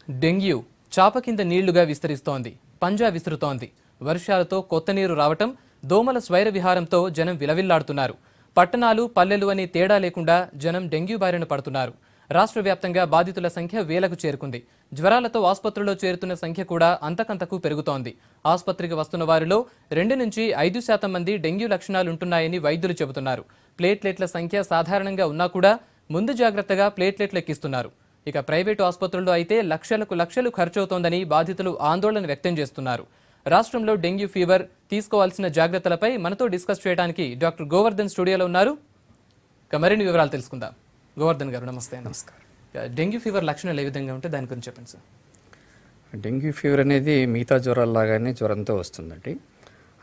Dengue చాప కింద నీళ్లుగా విస్తరిస్తోంది. పంజా విసురుతోంది. వర్షాలతో కొత్త నీరు రావటం, దోమల స్వైర విహారంతో జనం విలవిల్లాడుతున్నారు. పట్టణాలు, పల్లెలు అని తేడా లేకుండా జనం డెంగ్యూ బారిన పడుతున్నారు. రాష్ట్ర వ్యాప్తంగా బాధితుల సంఖ్య వేలకు చేరుకుంది. జ్వరాలతో ఆసుపత్రుల్లో చేరుతున్న సంఖ్య కూడా అంతకంతకు పెరుగుతోంది. ఆసుపత్రికి వస్తున్న వారిలో 2 నుంచి 5% మంది డెంగ్యూ లక్షణాలుంటున్నాయని వైద్యులు చెబుతున్నారు. ప్లేట్లెట్ల సంఖ్య సాధారణంగా ఉన్నా కూడా ముందు జాగ్రత్తగా ప్లేట్లెట్లు ఎక్కిస్తున్నారు. ఇక ప్రైవేటు ఆసుపత్రుల్లో అయితే లక్షలు ఖర్చవుతోందని బాధితులు ఆందోళన వ్యక్తం చేస్తున్నారు. రాష్ట్రంలో డెంగ్యూ ఫీవర్ తీసుకోవాల్సిన జాగ్రత్తలపై మనతో డిస్కస్ చేయడానికి డాక్టర్ గోవర్ధన్ స్టూడియోలో ఉన్నారు. ఇక మరిన్ని వివరాలు తెలుసుకుందాం. గోవర్ధన్ గారు నమస్తే. నమస్కారం. డెంగ్యూ ఫీవర్ లక్షణాలు ఏ విధంగా ఉంటే దాని గురించి చెప్పండి సార్. డెంగ్యూ ఫీవర్ అనేది మిగతా జ్వరాల్లాగానే జ్వరంతో వస్తుందండి.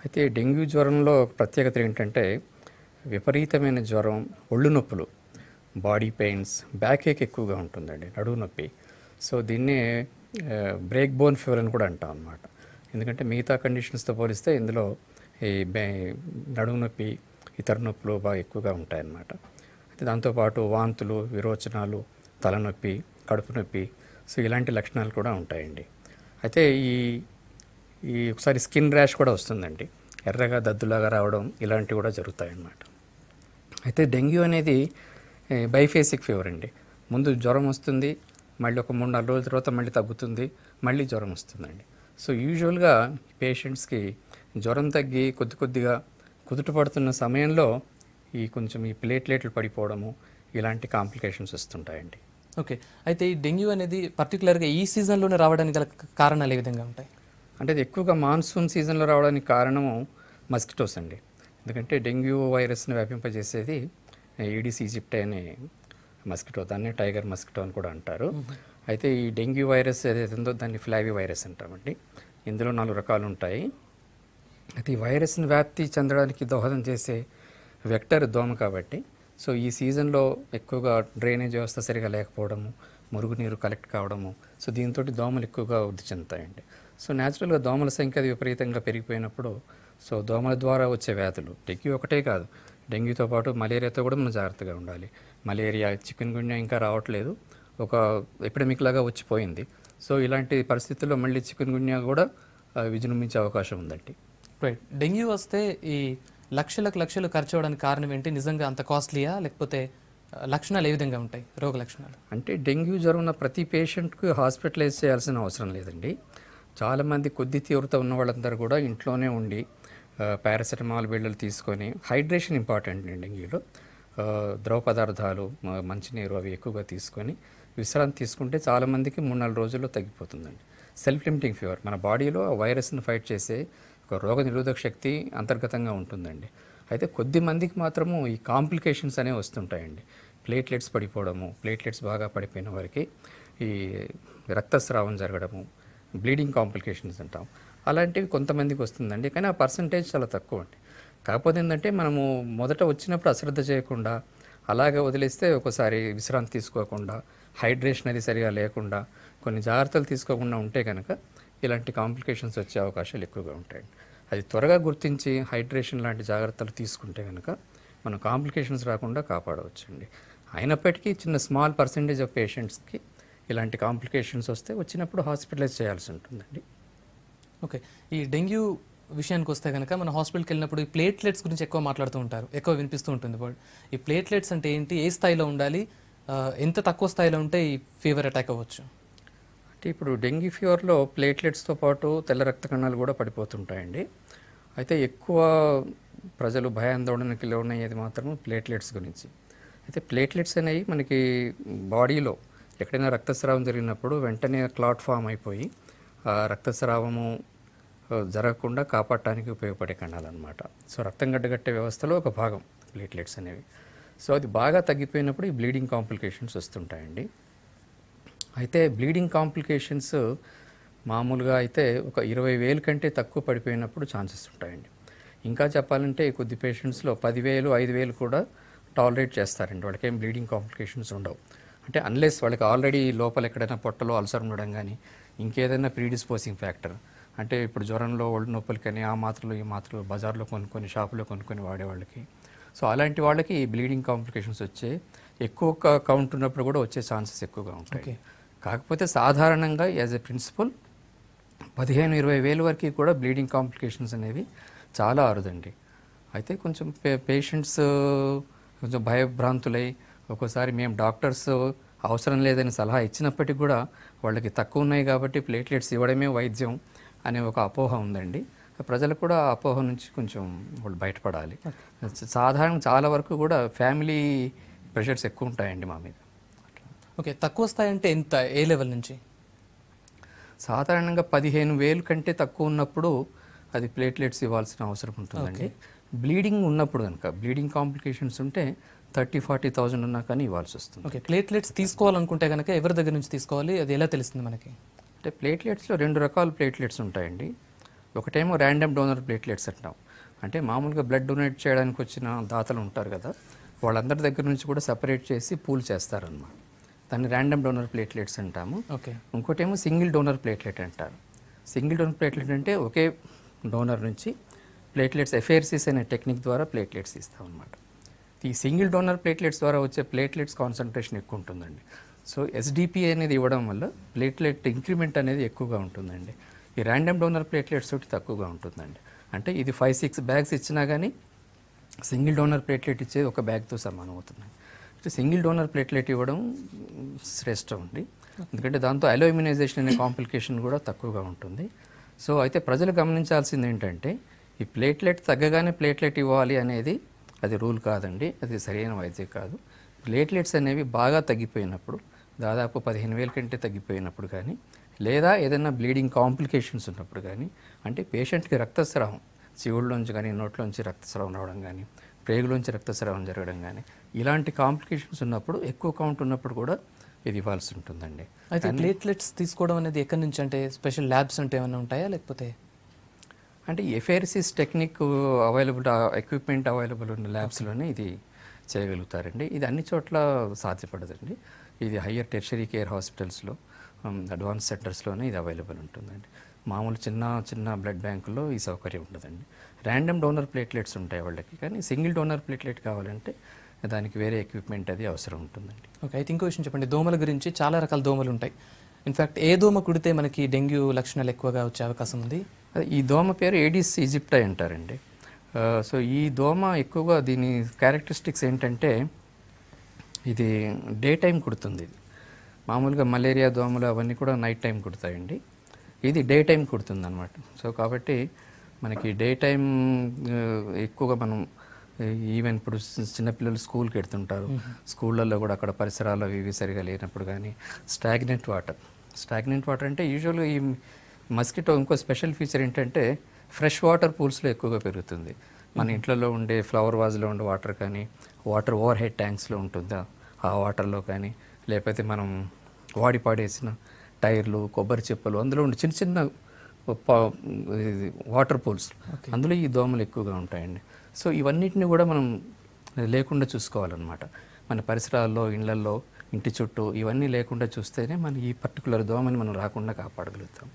అయితే డెంగ్యూ జ్వరంలో ప్రత్యేకత ఏంటంటే విపరీతమైన జ్వరం, ఒళ్ళు నొప్పులు, బాడీ పెయిన్స్, బ్యాక్ ఏక్ ఎక్కువగా ఉంటుందండి, నడుము నొప్పి. సో దీన్నే బ్రేక్ బోన్ ఫీవర్ అని కూడా అంటాం అన్నమాట. ఎందుకంటే మిగతా కండిషన్స్తో పోలిస్తే ఇందులో ఈ నడుము నొప్పి, ఇతర నొప్పులు బాగా ఎక్కువగా ఉంటాయన్నమాట. అయితే దాంతోపాటు వాంతులు, విరోచనాలు, తలనొప్పి, కడుపు నొప్పి, సో ఇలాంటి లక్షణాలు కూడా ఉంటాయండి. అయితే ఈ ఒకసారి స్కిన్ ర్యాష్ కూడా వస్తుందండి, ఎర్రగా దద్దులాగా రావడం, ఇలాంటివి కూడా జరుగుతాయన్నమాట. అయితే డెంగ్యూ అనేది బైఫేసిక్ ఫీవర్ అండి. ముందు జ్వరం వస్తుంది, మళ్ళీ ఒక 3-4 రోజుల తర్వాత మళ్ళీ తగ్గుతుంది, మళ్ళీ జ్వరం వస్తుందండి. సో యూజువల్గా పేషెంట్స్కి జ్వరం తగ్గి కొద్దిగా కుదుట పడుతున్న సమయంలో కొంచెం ఈ ప్లేట్లెట్లు పడిపోవడము, ఇలాంటి కాంప్లికేషన్స్ వస్తుంటాయండి. ఓకే, అయితే ఈ డెంగ్యూ అనేది పర్టికులర్గా ఈ సీజన్లోనే రావడానికి గల కారణాలు ఏ విధంగా ఉంటాయి? అంటే అది ఎక్కువగా మాన్సూన్ సీజన్లో రావడానికి కారణము మస్కిటోస్ అండి. ఎందుకంటే డెంగ్యూ వైరస్ని వ్యాపింపజేసేది ఈడిస్ ఈజిప్టే అనే మస్కిటో, దాన్ని టైగర్ మస్కిటో అని కూడా అంటారు. అయితే ఈ డెంగ్యూ వైరస్ ఏదైతే ఉందో దాన్ని ఫ్లావీ వైరస్ అంటామండి. ఇందులో 4 రకాలు ఉంటాయి. అయితే ఈ వైరస్ని వ్యాప్తి చెందడానికి దోహదం చేసే వెక్టర్ దోమ కాబట్టి, సో ఈ సీజన్లో ఎక్కువగా డ్రైనేజ్ వ్యవస్థ సరిగా లేకపోవడము, మురుగునీరు కలెక్ట్ కావడము, సో దీంతో దోమలు ఎక్కువగా వృద్ధి చెందుతాయండి. సో న్యాచురల్గా దోమల సంఖ్య అది విపరీతంగా పెరిగిపోయినప్పుడు, సో దోమల ద్వారా వచ్చే వ్యాధులు డెంగ్యూ ఒకటే కాదు, డెంగ్యూతో పాటు మలేరియాతో కూడా మనం జాగ్రత్తగా ఉండాలి. మలేరియా, చికెన్ గున్యా ఇంకా రావట్లేదు, ఒక ఎపిడమిక్ లాగా వచ్చిపోయింది. సో ఇలాంటి పరిస్థితుల్లో మళ్ళీ చికెన్ గున్యా కూడా విజృంభించే అవకాశం ఉందండి. రైట్, డెంగ్యూ వస్తే ఈ లక్షలు ఖర్చు అవడానికి కారణం ఏంటి? నిజంగా అంత కాస్ట్లీయా, లేకపోతే లక్షణాలు ఏ విధంగా ఉంటాయి, రోగ లక్షణాలు? అంటే డెంగ్యూ జ్వరం ఉన్న ప్రతి పేషెంట్కి హాస్పిటలైజ్ చేయాల్సిన అవసరం లేదండి. చాలామంది కొద్ది తీవ్రత ఉన్న వాళ్ళందరూ కూడా ఇంట్లోనే ఉండి పారాసెటమాల్ బిళ్ళలు తీసుకొని, హైడ్రేషన్ ఇంపార్టెంట్ అండి డెంగ్యూలో. ద్రవ పదార్థాలు, మంచినీరు అవి ఎక్కువగా తీసుకొని విశ్రాంతి తీసుకుంటే చాలామందికి 3-4 రోజుల్లో తగ్గిపోతుందండి. సెల్ఫ్ లిమిటింగ్ ఫీవర్, మన బాడీలో ఆ వైరస్ని ఫైట్ చేసే ఒక రోగ నిరోధక శక్తి అంతర్గతంగా ఉంటుందండి. అయితే కొద్ది మందికి మాత్రము ఈ కాంప్లికేషన్స్ అనేవి వస్తుంటాయండి. ప్లేట్లెట్స్ పడిపోవడము, ప్లేట్లెట్స్ బాగా పడిపోయిన వారికి ఈ రక్తస్రావం జరగడము, బ్లీడింగ్ కాంప్లికేషన్స్ అంటాం, అలాంటివి కొంతమందికి వస్తుందండి. కానీ ఆ పర్సంటేజ్ చాలా తక్కువ అండి. కాకపోతే ఏంటంటే మనము మొదట వచ్చినప్పుడు అశ్రద్ధ చేయకుండా అలాగే వదిలేస్తే ఒకసారి విశ్రాంతి తీసుకోకుండా, హైడ్రేషన్ అది సరిగా లేకుండా, కొన్ని జాగ్రత్తలు తీసుకోకుండా ఉంటే కనుక ఇలాంటి కాంప్లికేషన్స్ వచ్చే అవకాశాలు ఎక్కువగా ఉంటాయండి. అది త్వరగా గుర్తించి హైడ్రేషన్ లాంటి జాగ్రత్తలు తీసుకుంటే కనుక మనం కాంప్లికేషన్స్ రాకుండా కాపాడవచ్చండి. అయినప్పటికీ చిన్న స్మాల్ పర్సంటేజ్ ఆఫ్ పేషెంట్స్కి ఇలాంటి కాంప్లికేషన్స్ వస్తే వచ్చినప్పుడు హాస్పిటలైజ్ చేయాల్సి ఉంటుందండి. ఓకే, ఈ డెంగ్యూ విషయానికి వస్తే కనుక మన హాస్పిటల్కి వెళ్ళినప్పుడు ఈ ప్లేట్లెట్స్ గురించి ఎక్కువ మాట్లాడుతూ ఉంటారు, ఎక్కువ వినిపిస్తూ ఉంటుంది. ఈ ప్లేట్లెట్స్ అంటే ఏంటి, ఏ స్థాయిలో ఉండాలి, ఎంత తక్కువ స్థాయిలో ఉంటే ఈ ఫీవర్ అటాక్ అవ్వచ్చు? అంటే ఇప్పుడు డెంగ్యూ ఫీవర్లో ప్లేట్లెట్స్తో పాటు తెల్ల రక్త కణాలు కూడా పడిపోతుంటాయండి. అయితే ఎక్కువ ప్రజలు భయాందోళనకి లోనయ్యేది మాత్రం ప్లేట్లెట్స్ గురించి. అయితే ప్లేట్లెట్స్ అనేవి మనకి బాడీలో ఎక్కడైనా రక్తస్రావం జరిగినప్పుడు వెంటనే క్లాట్ ఫామ్ అయిపోయి ఆ రక్తస్రావము జరగకుండా కాపాడటానికి ఉపయోగపడే కణాలు అన్నమాట. సో రక్తం గడ్డగట్టే వ్యవస్థలో ఒక భాగం ప్లేట్లెట్స్ అనేవి. సో అది బాగా తగ్గిపోయినప్పుడు ఈ బ్లీడింగ్ కాంప్లికేషన్స్ వస్తుంటాయండి. అయితే బ్లీడింగ్ కాంప్లికేషన్స్ మామూలుగా అయితే ఒక 20,000 కంటే తక్కువ పడిపోయినప్పుడు ఛాన్సెస్ ఉంటాయండి. ఇంకా చెప్పాలంటే కొద్ది పేషెంట్స్లో 10,000, 5,000 కూడా టాలరేట్ చేస్తారండి, వాళ్ళకి ఏం బ్లీడింగ్ కాంప్లికేషన్స్ ఉండవు. అంటే అన్లెస్ వాళ్ళకి ఆల్రెడీ లోపల ఎక్కడైనా పొట్టలో అల్సర్ ఉండడం కానీ, ఇంకేదైనా ప్రీడిస్పోజింగ్ ఫ్యాక్టర్, అంటే ఇప్పుడు జ్వరంలో ఒళ్ళు నొప్పులకని ఆ మాత్రలు ఈ మాత్రలు బజార్లో కొనుక్కొని, షాపులో కొనుక్కొని వాడేవాళ్ళకి, సో అలాంటి వాళ్ళకి బ్లీడింగ్ కాంప్లికేషన్స్ వచ్చే ఎక్కువ కౌంట్ ఉన్నప్పుడు కూడా వచ్చే ఛాన్సెస్ ఎక్కువగా ఉంటాయి. కాకపోతే సాధారణంగా యాజ్ ఎ ప్రిన్సిపల్ 15-20 వేల వరకు కూడా బ్లీడింగ్ కాంప్లికేషన్స్ అనేవి చాలా అరుదండి. అయితే కొంచెం పేషెంట్స్ కొంచెం భయభ్రాంతులై ఒక్కోసారి మేము డాక్టర్స్ అవసరం లేదని సలహా ఇచ్చినప్పటికీ కూడా వాళ్ళకి తక్కువ ఉన్నాయి కాబట్టి ప్లేట్లెట్స్ ఇవ్వడమే వైద్యం అనే ఒక అపోహ ఉందండి. ప్రజలు కూడా ఆ అపోహ నుంచి కొంచెం వాళ్ళు బయటపడాలి. సాధారణ చాలా వరకు కూడా ఫ్యామిలీ ప్రెషర్స్ ఎక్కువ ఉంటాయండి మా మీద. ఓకే, తక్కువ స్థాయి అంటే ఎంత, ఏ లెవెల్ నుంచి? సాధారణంగా 15,000 కంటే తక్కువ ఉన్నప్పుడు అది ప్లేట్లెట్స్ ఇవ్వాల్సిన అవసరం ఉంటుందండి. బ్లీడింగ్ ఉన్నప్పుడు కనుక, బ్లీడింగ్ కాంప్లికేషన్స్ ఉంటే 30,000-40,000 ఉన్నా కానీ ఇవ్వాల్సి వస్తుంది. ఓకే, ప్లేట్లెట్స్ తీసుకోవాలనుకుంటే కనుక ఎవరి దగ్గర నుంచి తీసుకోవాలి, అది ఎలా తెలుస్తుంది మనకి? అంటే ప్లేట్లెట్స్లో 2 రకాల ప్లేట్లెట్స్ ఉంటాయండి. ఒకటేమో ర్యాండమ్ డోనర్ ప్లేట్లెట్స్ అంటాం. అంటే మామూలుగా బ్లడ్ డొనేట్ చేయడానికి వచ్చిన దాతలు ఉంటారు కదా, వాళ్ళందరి దగ్గర నుంచి కూడా సపరేట్ చేసి పూల్ చేస్తారన్నమాట. దాన్ని ర్యాండమ్ డోనర్ ప్లేట్లెట్స్ అంటాము. ఓకే, ఇంకోటేమో సింగిల్ డోనర్ ప్లేట్లెట్ అంటారు. సింగిల్ డోనర్ ప్లేట్లెట్ అంటే ఒకే డోనర్ నుంచి ప్లేట్లెట్స్ ఎఫేర్సిస్ అనే టెక్నిక్ ద్వారా ప్లేట్లెట్స్ ఇస్తాం అన్నమాట. ఈ సింగిల్ డోనర్ ప్లేట్లెట్స్ ద్వారా వచ్చే ప్లేట్లెట్స్ కాన్సన్ట్రేషన్ ఎక్కువ ఉంటుందండి. సో ఎస్డిపి అనేది ఇవ్వడం వల్ల ప్లేట్లెట్ ఇంక్రిమెంట్ అనేది ఎక్కువగా ఉంటుందండి. ఈ ర్యాండమ్ డోనర్ ప్లేట్లెట్స్ తోటి తక్కువగా ఉంటుందండి. అంటే ఇది 5-6 బ్యాగ్స్ ఇచ్చినా కానీ సింగిల్ డోనర్ ప్లేట్లెట్ ఇచ్చేది ఒక బ్యాగ్తో సమానం అవుతుందండి. సింగిల్ డోనర్ ప్లేట్లెట్ ఇవ్వడం శ్రేష్టం అండి. ఎందుకంటే దాంతో అలోఇమ్యునైజేషన్ అనే కాంప్లికేషన్ కూడా తక్కువగా ఉంటుంది. సో అయితే ప్రజలు గమనించాల్సింది ఏంటంటే, ఈ ప్లేట్లెట్ తగ్గగానే ప్లేట్లెట్ ఇవ్వాలి అనేది అది రూల్ కాదండి, అది సరైన వైద్యం కాదు. ప్లేట్లెట్స్ అనేవి బాగా తగ్గిపోయినప్పుడు, దాదాపు 15,000 కంటే తగ్గిపోయినప్పుడు కానీ, లేదా ఏదైనా బ్లీడింగ్ కాంప్లికేషన్స్ ఉన్నప్పుడు కానీ, అంటే పేషెంట్కి రక్తస్రావం చెవుల్లోంచి కానీ నోట్లోంచి రక్తస్రావం రావడం కానీ, ప్రేగులోంచి రక్తస్రావం జరగడం కానీ, ఇలాంటి కాంప్లికేషన్స్ ఉన్నప్పుడు, ఎక్కువ కౌంట్ ఉన్నప్పుడు కూడా ఇది ఇవ్వాల్సి ఉంటుందండి. అయితే ప్లేట్లెట్స్ తీసుకోవడం అనేది ఎక్కడి నుంచి, అంటే స్పెషల్ ల్యాబ్స్ అంటే ఏమైనా ఉంటాయా, లేకపోతే? అంటే ఎఫేర్సిస్ టెక్నిక్ అవైలబుల్, ఎక్విప్మెంట్ అవైలబుల్ ఉన్న ల్యాబ్స్లోనే ఇది చేయగలుగుతారండి. ఇది అన్ని చోట్ల సాధ్యపడదండి. ఇది హయ్యర్ టెర్షరీ కేర్ హాస్పిటల్స్లో, అడ్వాన్స్ సెంటర్స్లోనే ఇది అవైలబుల్ ఉంటుందండి. మామూలు చిన్న బ్లడ్ బ్యాంకుల్లో ఈ సౌకర్యం ఉండదండి. ర్యాండమ్ డోనర్ ప్లేట్లెట్స్ ఉంటాయి వాళ్ళకి, కానీ సింగిల్ డోనర్ ప్లేట్లెట్ కావాలంటే దానికి వేరే ఎక్విప్మెంట్ అది అవసరం ఉంటుందండి. ఓకే, అయితే ఇంకో విషయం చెప్పండి. దోమల గురించి చాలా రకాల దోమలు ఉంటాయి. ఇన్ఫ్యాక్ట్ ఏ దోమ కుడితే మనకి డెంగ్యూ లక్షణాలు ఎక్కువగా వచ్చే అవకాశం ఉంది? ఈ దోమ పేరు ఏడిస్ ఈజిప్టై అంటారండి. సో ఈ దోమ ఎక్కువగా దీని క్యారెక్టరిస్టిక్స్ ఏంటంటే, ఇది డే టైం కుడుతుంది. ఇది మామూలుగా మలేరియా దోమలు అవన్నీ కూడా నైట్ టైం కుడతాయండి, ఇది డే టైం కుడుతుంది అనమాట. సో కాబట్టి మనకి డే టైం ఎక్కువగా మనం ఈవెన్ ఇప్పుడు చిన్నపిల్లలు స్కూల్కి వెళ్తుంటారు, స్కూళ్ళల్లో కూడా అక్కడ పరిసరాలు ఇవి సరిగా లేనప్పుడు కానీ, స్టాగ్నెంట్ వాటర్ అంటే యూజువల్గా ఈ మస్కిటో ఇంకో స్పెషల్ ఫీచర్ ఏంటంటే ఫ్రెష్ వాటర్ పూల్స్లో ఎక్కువగా పెరుగుతుంది. మన ఇంట్లో ఉండే ఫ్లవర్ వాజ్లో ఉండే వాటర్ కానీ, వాటర్ ఓవర్ హెడ్ ట్యాంక్స్లో ఉంటుందా ఆ వాటర్లో కానీ, లేకపోతే మనం వాడి పాడేసిన టైర్లు, కొబ్బరి చెప్పలు, అందులో ఉండే చిన్న వాటర్ పూల్స్, అందులో ఈ దోమలు ఎక్కువగా ఉంటాయండి. సో ఇవన్నిటిని కూడా మనం లేకుండా చూసుకోవాలన్నమాట. మన పరిసరాల్లో, ఇళ్లల్లో, ఇంటి చుట్టూ ఇవన్నీ లేకుండా చూస్తేనే మనం ఈ పర్టికులర్ దోమని మనం రాకుండా కాపాడగలుగుతాం.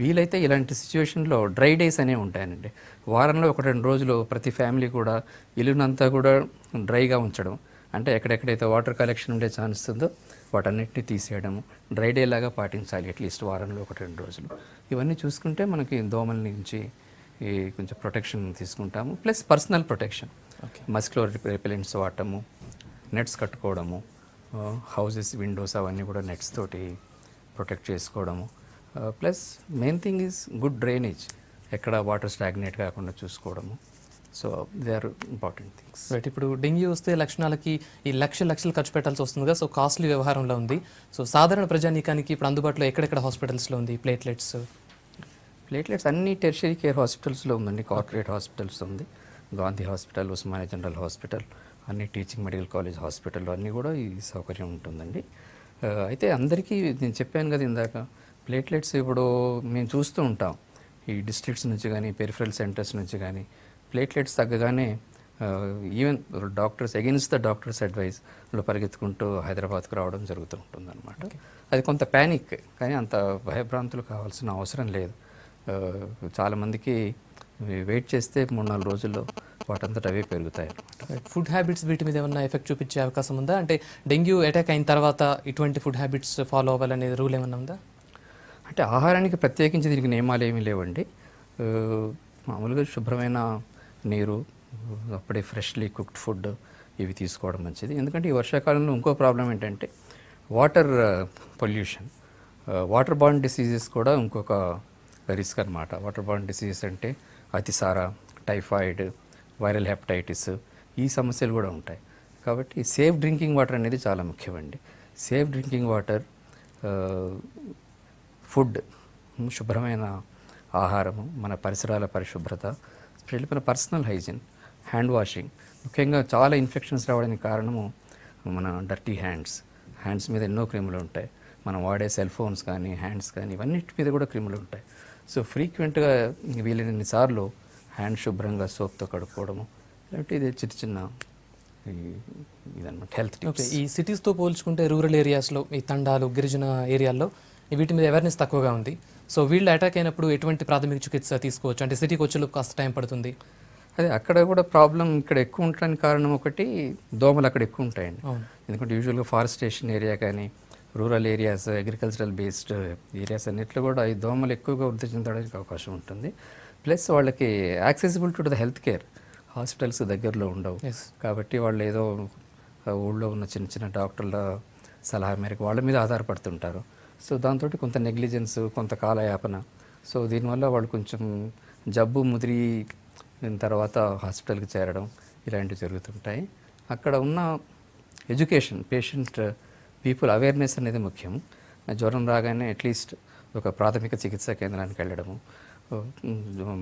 వీలైతే ఇలాంటి సిచ్యువేషన్లో డ్రై డేస్ అనేవి ఉంటాయండి. వారంలో 1-2 రోజులు ప్రతి ఫ్యామిలీ కూడా ఇల్లునంతా కూడా డ్రైగా ఉంచడం, అంటే ఎక్కడెక్కడైతే వాటర్ కలెక్షన్ ఉండే ఛాన్స్ ఉందో వాటన్నిటిని తీసేయడము డ్రై డే లాగా పాటించాలి, అట్లీస్ట్ వారంలో 1-2 రోజులు. ఇవన్నీ చూసుకుంటే మనకి దోమల నుంచి ఈ కొంచెం ప్రొటెక్షన్ తీసుకుంటాము. Plus personal protection, mosquito repellents వాడటము, నెట్స్ కట్టుకోవడము, హౌసెస్ విండోస్ అవన్నీ కూడా నెట్స్ తోటి ప్రొటెక్ట్ చేసుకోవడము. Plus main thing is good drainage, ఎక్కడ వాటర్ స్టాగ్నేట్ కాకుండా చూసుకోవడము. So they are important things. Right, ఇప్పుడు డెంగ్యూ వస్తే లక్షణాలకి ఈ లక్షలు ఖర్చు పెట్టాల్సి వస్తుందిగా, సో కాస్ట్లీ వ్యవహారంలో ఉంది. సో సాధారణ ప్రజానీకానికి ఇప్పుడు అందుబాటులో ఎక్కడెక్కడ హాస్పిటల్స్లో ఉంది ప్లేట్లెట్స్ అన్ని టెర్షరీ కేర్ హాస్పిటల్స్లో ఉందండి. కార్పొరేట్ హాస్పిటల్స్ ఉంది, Gandhi hospital, Osmania general hospital, అన్ని టీచింగ్ మెడికల్ కాలేజ్ హాస్పిటల్లో అన్నీ కూడా ఈ సౌకర్యం ఉంటుందండి. అయితే అందరికీ నేను చెప్పాను కదా ఇందాక, ప్లేట్లెట్స్ ఇప్పుడు మేము చూస్తూ ఉంటాం ఈ డిస్ట్రిక్ట్స్ నుంచి కానీ, పెరిఫరల్ సెంటర్స్ నుంచి కానీ, ప్లేట్లెట్స్ తగ్గగానే even doctors against the doctors advice పరిగెత్తుకుంటూ హైదరాబాద్కు రావడం జరుగుతూ ఉంటుంది అనమాట. అది కొంత ప్యానిక్, కానీ అంత భయభ్రాంతులు కావాల్సిన అవసరం లేదు. చాలామందికి వెయిట్ చేస్తే 3-4 రోజుల్లో వాటంతట అవే పెరుగుతాయి అన్నమాట. ఫుడ్ హ్యాబిట్స్ వీటి మీద ఏమన్నా ఎఫెక్ట్ చూపించే అవకాశం ఉందా? అంటే డెంగ్యూ అటాక్ అయిన తర్వాత ఇటువంటి ఫుడ్ హ్యాబిట్స్ ఫాలో అవ్వాలనే రూల్ ఏమన్నా ఉందా? అంటే ఆహారానికి ప్రత్యేకించి దీనికి నియమాలు ఏమీ లేవండి. ఆ, మామూలుగా శుభ్రమైన నీరు, అప్పుడే ఫ్రెష్లీ కుక్డ్ ఫుడ్ ఇవి తీసుకోవడం మంచిది. ఎందుకంటే ఈ వర్షాకాలంలో ఇంకో ప్రాబ్లం ఏంటంటే water pollution, water born diseases కూడా ఇంకొక రిస్క్ అనమాట. వాటర్ బార్న్ డిసీజెస్ అంటే అతిసార, టైఫాయిడ్, వైరల్ హెపటైటిస్, ఈ సమస్యలు కూడా ఉంటాయి. కాబట్టి సేఫ్ డ్రింకింగ్ వాటర్ అనేది చాలా ముఖ్యమండి. సేఫ్ డ్రింకింగ్ వాటర్, ఫుడ్, శుభ్రమైన ఆహారము, మన పరిసరాల పరిశుభ్రత, స్పెషల్లీ మన పర్సనల్ హైజీన్, హ్యాండ్ వాషింగ్. ముఖ్యంగా చాలా ఇన్ఫెక్షన్స్ రావడానికి కారణము మన డర్టీ హ్యాండ్స్ మీద ఎన్నో క్రిములు ఉంటాయి. మనం వాడే సెల్ ఫోన్స్ కానీ హ్యాండ్స్ కానీ ఇవన్నిటి మీద కూడా క్రిములు ఉంటాయి. సో ఫ్రీక్వెంట్గా వీలైనన్ని సార్లు హ్యాండ్ శుభ్రంగా సోప్తో కడుక్కోవడము ఇలాంటిది చిన్న చిన్న ఇదన్నమాట హెల్త్ టిప్స్. ఓకే, ఈ సిటీస్తో పోల్చుకుంటే రూరల్ ఏరియాస్లో, ఈ తండాలు, గిరిజన ఏరియాల్లో వీటి మీద అవేర్నెస్ తక్కువగా ఉంది. సో వీళ్ళు అటాక్ అయినప్పుడు ఎటువంటి ప్రాథమిక చికిత్స తీసుకోవచ్చు? అంటే సిటీకి వచ్చేలోపు కాస్త టైం పడుతుంది. అదే అక్కడ కూడా ప్రాబ్లం ఇక్కడ ఎక్కువ ఉండడానికి కారణం ఒకటి, దోమలు అక్కడ ఎక్కువ ఉంటాయండి. ఎందుకంటే యూజువల్గా ఫారెస్టేషన్ ఏరియా కానీ rural areas, agricultural based areas అన్నిట్లో కూడా ఈ దోమలు ఎక్కువగా వృద్ధి చెందడానికి అవకాశం ఉంటుంది. ప్లస్ వాళ్ళకి accessibility to the health care hospitals దగ్గరలో ఉండవు. కాబట్టి వాళ్ళు ఏదో ఊళ్ళో ఉన్న చిన్న చిన్న డాక్టర్ల సలహా మేరకు వాళ్ళ మీద ఆధారపడుతుంటారు. సో దాంతో కొంత నెగ్లిజెన్స్, కొంత కాలయాపన. సో దీనివల్ల వాళ్ళు కొంచెం జబ్బు ముదిరిన తర్వాత హాస్పిటల్కి చేరడం ఇలాంటివి జరుగుతుంటాయి. అక్కడ ఉన్న ఎడ్యుకేషన్, పేషెంట్ పీపుల్ అవేర్నెస్ అనేది ముఖ్యం. జ్వరం రాగానే అట్లీస్ట్ ఒక ప్రాథమిక చికిత్సా కేంద్రానికి వెళ్ళడము,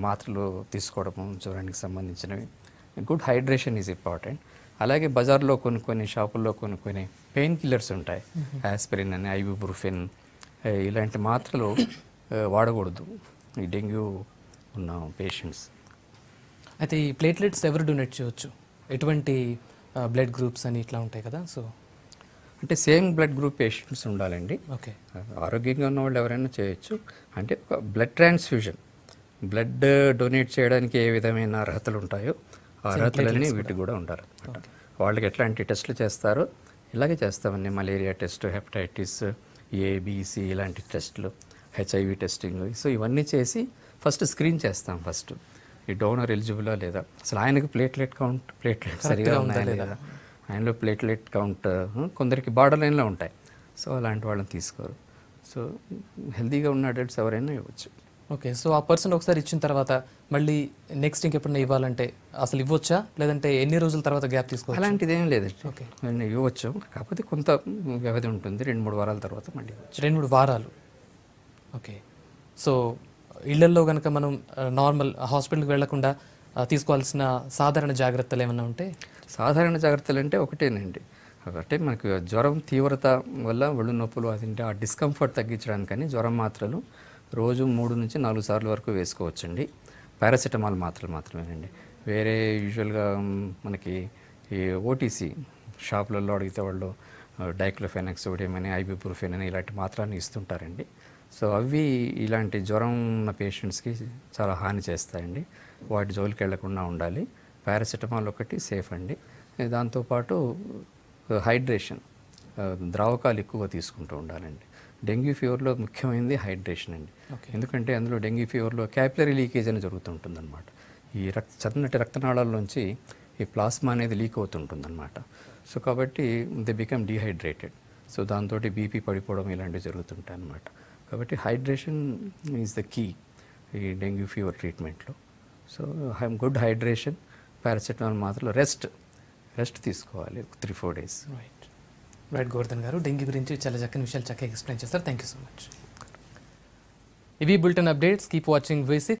మాత్రలు తీసుకోవడము జ్వరానికి సంబంధించినవి. Good hydration is important. అలాగే బజార్లో కొన్ని షాపుల్లో కొన్ని పెయిన్ కిల్లర్స్ ఉంటాయి. ఆస్పిరిన్ అని, ఐబుప్రూఫెన్, ఇలాంటి మాత్రలు వాడకూడదు ఈ డెంగ్యూ ఉన్న పేషెంట్స్. అయితే ఈ ప్లేట్లెట్స్ ఎవరు డొనేట్ చేయవచ్చు? ఎటువంటి బ్లడ్ గ్రూప్స్ అని ఇట్లా ఉంటాయి కదా, సో అంటే సేమ్ బ్లడ్ గ్రూప్ పేషెంట్స్ ఉండాలండి. ఓకే, ఆరోగ్యంగా ఉన్న వాళ్ళు ఎవరైనా చేయొచ్చు. అంటే ఒక బ్లడ్ ట్రాన్స్ఫ్యూజన్, బ్లడ్ డొనేట్ చేయడానికి ఏ విధమైన అర్హతలు ఉంటాయో ఆ అర్హతలన్నీ వీటికి కూడా ఉండాలి అనమాట. వాళ్ళకి ఎట్లాంటి టెస్టులు చేస్తారో ఇలాగే చేస్తామని మలేరియా టెస్ట్, హెపటైటిస్ ఏబిసి ఇలాంటి టెస్టులు, హెచ్ఐవి టెస్టింగ్. సో ఇవన్నీ చేసి ఫస్ట్ స్క్రీన్ చేస్తాం. ఫస్ట్ ఈ డోనర్ ఎలిజిబులా లేదా, అసలు ఆయనకు ప్లేట్లెట్ సరిగా ఉన్నాయా లేదా, ఆయనలో ప్లేట్లెట్ కౌంట్ కొందరికి బార్డర్ లైన్లో ఉంటాయి. సో అలాంటి వాళ్ళని తీసుకోరు. సో హెల్తీగా ఉన్న అడల్ట్స్ ఎవరైనా ఇవ్వచ్చు. ఓకే, సో ఆ పర్సన్ ఒకసారి ఇచ్చిన తర్వాత మళ్ళీ నెక్స్ట్ ఇంకెప్పుడైనా ఇవ్వాలంటే అసలు ఇవ్వచ్చా, లేదంటే ఎన్ని రోజుల తర్వాత గ్యాప్ తీసుకోవచ్చు? అలాంటిది ఏం లేదండి. ఓకే, ఇవ్వచ్చు, కాకపోతే కొంత వ్యవధి ఉంటుంది. 2-3 వారాల తర్వాత మళ్ళీ ఇవ్వచ్చు. 2-3 వారాలు. ఓకే, సో ఇళ్లల్లో కనుక మనం నార్మల్ హాస్పిటల్కి వెళ్లకుండా తీసుకోవాల్సిన సాధారణ జాగ్రత్తలు ఏమైనా ఉంటే? సాధారణ జాగ్రత్తలు అంటే ఒకటేనండి. అంటే మనకు జ్వరం తీవ్రత వల్ల ఒళ్ళు నొప్పులు అదింటే ఆ డిస్కంఫర్ట్ తగ్గించడానికని జ్వరం మాత్రలు రోజు 3-4 సార్లు వరకు వేసుకోవచ్చండి. పారాసిటమాల్ మాత్రలు మాత్రమేనండి. వేరే యూజువల్గా మనకి ఈ ఓటీసీ షాపులలో అడిగితే వాళ్ళు డైక్లోఫెనాక్ సోడియం అని, ఐబుప్రూఫెన్ అని ఇలాంటి మాత్రలను ఇస్తుంటారండి. సో అవి ఇలాంటి జ్వరం ఉన్న పేషెంట్స్కి చాలా హాని చేస్తాయండి. వాటి జోలికి వెళ్లకుండా ఉండాలి. పారాసిటమాల్ ఒకటి సేఫ్ అండి. దాంతోపాటు హైడ్రేషన్, ద్రావకాలు ఎక్కువ తీసుకుంటూ ఉండాలండి. డెంగ్యూ ఫీవర్లో ముఖ్యమైనది హైడ్రేషన్ అండి. ఎందుకంటే అందులో డెంగ్యూ ఫీవర్లో క్యాపిలరీ లీకేజ్ అని జరుగుతుంటుందన్నమాట. ఈ చన్నటి రక్తనాళాల్లోంచి ఈ ప్లాస్మా అనేది లీక్ అవుతుంటుందన్నమాట. సో కాబట్టి దే బికమ్ డీహైడ్రేటెడ్. సో దాంతో బీపీ పడిపోవడం ఇలాంటివి జరుగుతుంటాయి అన్నమాట. కాబట్టి హైడ్రేషన్ ఈజ్ ద కీ ఈ డెంగ్యూ ఫీవర్ ట్రీట్మెంట్లో. సో గుడ్ హైడ్రేషన్, పారాసిటమాల్ మాత్రలు, రెస్ట్ తీసుకోవాలి 3-4 days. రైట్ గోవర్ధన్ గారు, డెంగ్యూ గురించి చాలా చక్కని విషయాలు చక్కగా ఎక్స్ప్లెయిన్ చేస్తారు. Thank you so much. ఇవి bulletin updates. Keep watching V6.